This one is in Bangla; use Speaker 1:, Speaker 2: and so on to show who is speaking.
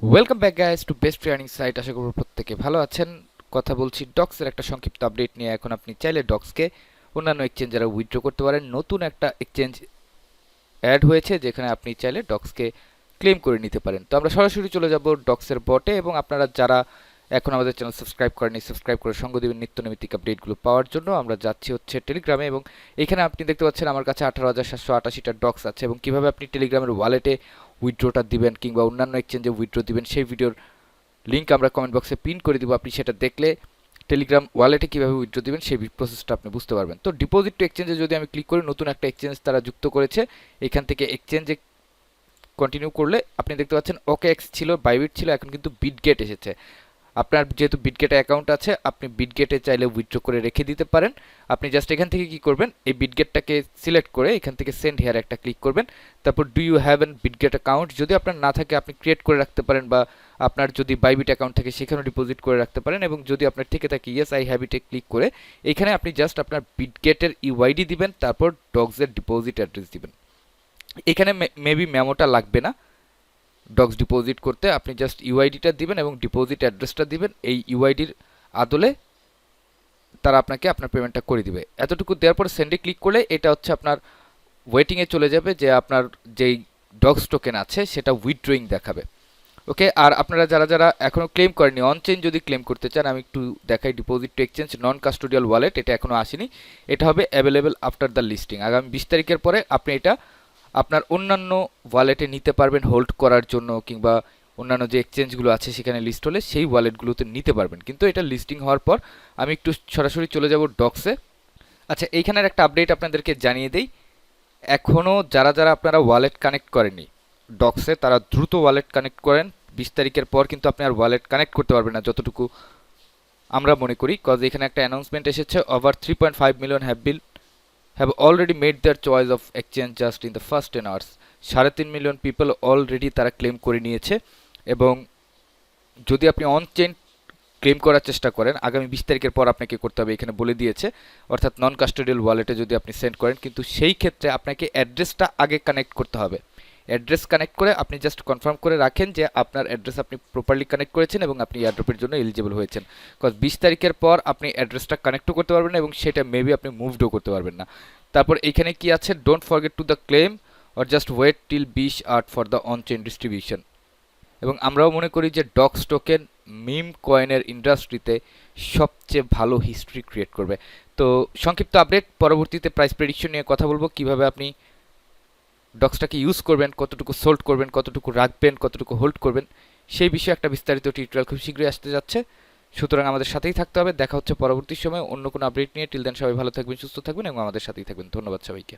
Speaker 1: Welcome back guys to best training site. আশা করব প্রত্যেকে ভালো আছেন। কথা বলছি ডক্সের একটা সংক্ষিপ্ত আপডেট নিয়ে। এখন আপনি চাইলে ডক্সকে অন্যান্য এক্সচেঞ্জারে উইথড্র করতে পারেন। নতুন একটা এক্সচেঞ্জ অ্যাড হয়েছে যেখানে আপনি চাইলে ডক্সকে ক্লেম করে নিতে পারেন। তো আমরা সরাসরি চলে যাব ডক্সের বটে, এবং আপনারা যারা এখন আমাদের চ্যানেল সাবস্ক্রাইব করেনি সাবস্ক্রাইব করে সঙ্গ দেবেন নিত্য নৈমিত্তিক আপডেটগুলো পাওয়ার জন্য। আমরা যাচ্ছি হচ্ছে টেলিগ্রামে, এবং এখানে আপনি দেখতে পাচ্ছেন আমার কাছে 18,788টা ডক্স আছে, এবং কিভাবে আপনি টেলিগ্রামের ওয়ালেটে উইথড্রটা দিবেন কিংবা অন্যান্য এক্সচেঞ্জে উইথড্র দিবেন সেই ভিডিওর লিঙ্ক আমরা কমেন্ট বক্সে পিন করে দিব। আপনি সেটা দেখলে টেলিগ্রাম ওয়ালেটে কীভাবে উইথড্র দিবেন সেই প্রসেসটা আপনি বুঝতে পারবেন। তো ডিপোজিট টু এক্সচেঞ্জে যদি আমি ক্লিক করি, নতুন একটা এক্সচেঞ্জ তারা যুক্ত করেছে। এখান থেকে এক্সচেঞ্জে কন্টিনিউ করলে আপনি দেখতে পাচ্ছেন ওকে এক্স ছিল, বাইবিট ছিল, এখন কিন্তু বিটগেট এসেছে। আপনার যেহেতু বিটগেটে অ্যাকাউন্ট আছে, আপনি বিটগেটে চাইলে উইথড্র করে রেখে দিতে পারেন। আপনি জাস্ট এখান থেকে কি করবেন, এই বিটগেটটাকে সিলেক্ট করে এখান থেকে সেন্ড হেয়ার একটা ক্লিক করবেন। তারপর do you have an Bitget account, যদি আপনার না থাকে আপনি ক্রিয়েট করে রাখতে পারেন, বা আপনার যদি বাইবিট অ্যাকাউন্ট থাকে সেখানেও ডিপোজিট করে রাখতে পারেন। এবং যদি আপনার থেকে থাকে ইয়েস আই হ্যাভ ইটে ক্লিক করে এখানে আপনি জাস্ট আপনার বিটগেটের ইউআইডি দিবেন, তারপর ডগসের ডিপোজিট অ্যাড্রেস দিবেন। এখানে মেবি মেমোটা লাগবে না। ডক্স ডিপোজিট করতে আপনি জাস্ট ইউআইডিটা দিবেন এবং ডিপোজিট অ্যাড্রেসটা দিবেন। এই ইউআইডির আদলে তারা আপনাকে আপনার পেমেন্টটা করে দিবে। এতটুকু দেওয়ার পর সেন্ডে ক্লিক করলে এটা হচ্ছে আপনার ওয়েটিংয়ে চলে যাবে, যে আপনার যেই ডগস টোকেন আছে সেটা উইথড্রয়িং দেখাবে। ওকে, আর আপনারা যারা যারা এখনও ক্লেম করেনি অন চেইন যদি ক্লেম করতে চান, আমি একটু দেখাই। ডিপোজিট টু এক্সচেঞ্জ নন কাস্টোডিয়াল ওয়ালেট, এটা এখনও আসেনি। এটা হবে অ্যাভেলেবেল আফটার দ্য লিস্টিং। আগামী 20 তারিখের পরে আপনি এটা আপনার অন্যান্য ওয়ালেটে নিতে পারবেন হোল্ড করার জন্য, কিংবা অন্যান্য যে এক্সচেঞ্জগুলো আছে সেখানে লিস্ট হলে সেই ওয়ালেটগুলোতে নিতে পারবেন। কিন্তু এটা লিস্টিং হওয়ার পর আমি একটু সরাসরি চলে যাব ডক্সে। আচ্ছা, এইখানের একটা আপডেট আপনাদেরকে জানিয়ে দেই। এখনও যারা যারা আপনারা ওয়ালেট কানেক্ট করেননি ডক্সে, তারা দ্রুত ওয়ালেট কানেক্ট করেন। 20 তারিখের পর কিন্তু আপনি আর ওয়ালেট কানেক্ট করতে পারবেন না যতটুকু আমরা মনে করি। কজ এখানে একটা অ্যানাউন্সমেন্ট এসেছে, over 3.5 million have already made their choice of exchange just in the first 10 hours। 3.5 million people already তারা ক্লেম করে নিয়েছে। এবং যদি আপনি অন চেইন ক্লেম করার চেষ্টা করেন, আগামী 20 তারিখের পর আপনাকে করতে হবে, এখানে বলে দিয়েছে। অর্থাৎ নন কাস্টোডিয়াল ওয়ালেটে যদি আপনি সেন্ড করেন, কিন্তু সেই ক্ষেত্রে আপনাকে অ্যাড্রেসটা আগে কানেক্ট করতে হবে। অ্যাড্রেস কানেক্ট করে আপনি জাস্ট কনফার্ম করে রাখেন যে আপনার অ্যাড্রেস আপনি প্রপারলি কানেক্ট করেছেন এবং আপনি এয়ারড্রপের জন্য এলিজিবল হয়েছেন। বিকজ 20 তারিখের পর আপনি অ্যাড্রেসটা কানেক্টও করতে পারবেন না, এবং সেটা মেবি আপনি মুভডও করতে পারবেন না। তারপর এখানে কি আছে, don't forget to the claim or just wait till 20 out for the on chain distribution. এবং আমরাও মনে করি যে ডক্স টোকেন মিম কয়েনের ইন্ডাস্ট্রিতে সবচেয়ে ভালো হিস্ট্রি ক্রিয়েট করবে। তো সংক্ষিপ্ত আপডেট, পরবর্তীতে প্রাইস প্রেডিকশন নিয়ে কথা বলবো, কিভাবে আপনি ডক্সটাকে ইউজ করবেন, কতটুকু সোল্ড করবেন, কতটুকু রাখবেন, কতটুকু হোল্ড করবেন, সেই বিষয়ে একটা বিস্তারিত টিউটোরিয়াল খুব শীঘ্রই আসতে যাচ্ছে। সুতরাং আমাদের সাথেই থাকতে হবে। দেখা হচ্ছে পরবর্তী সময় অন্য কোনো আপডেট নিয়ে। টিল দেন সবাই ভালো থাকবেন, সুস্থ থাকবেন এবং আমাদের সাথেই থাকবেন। ধন্যবাদ সবাইকে।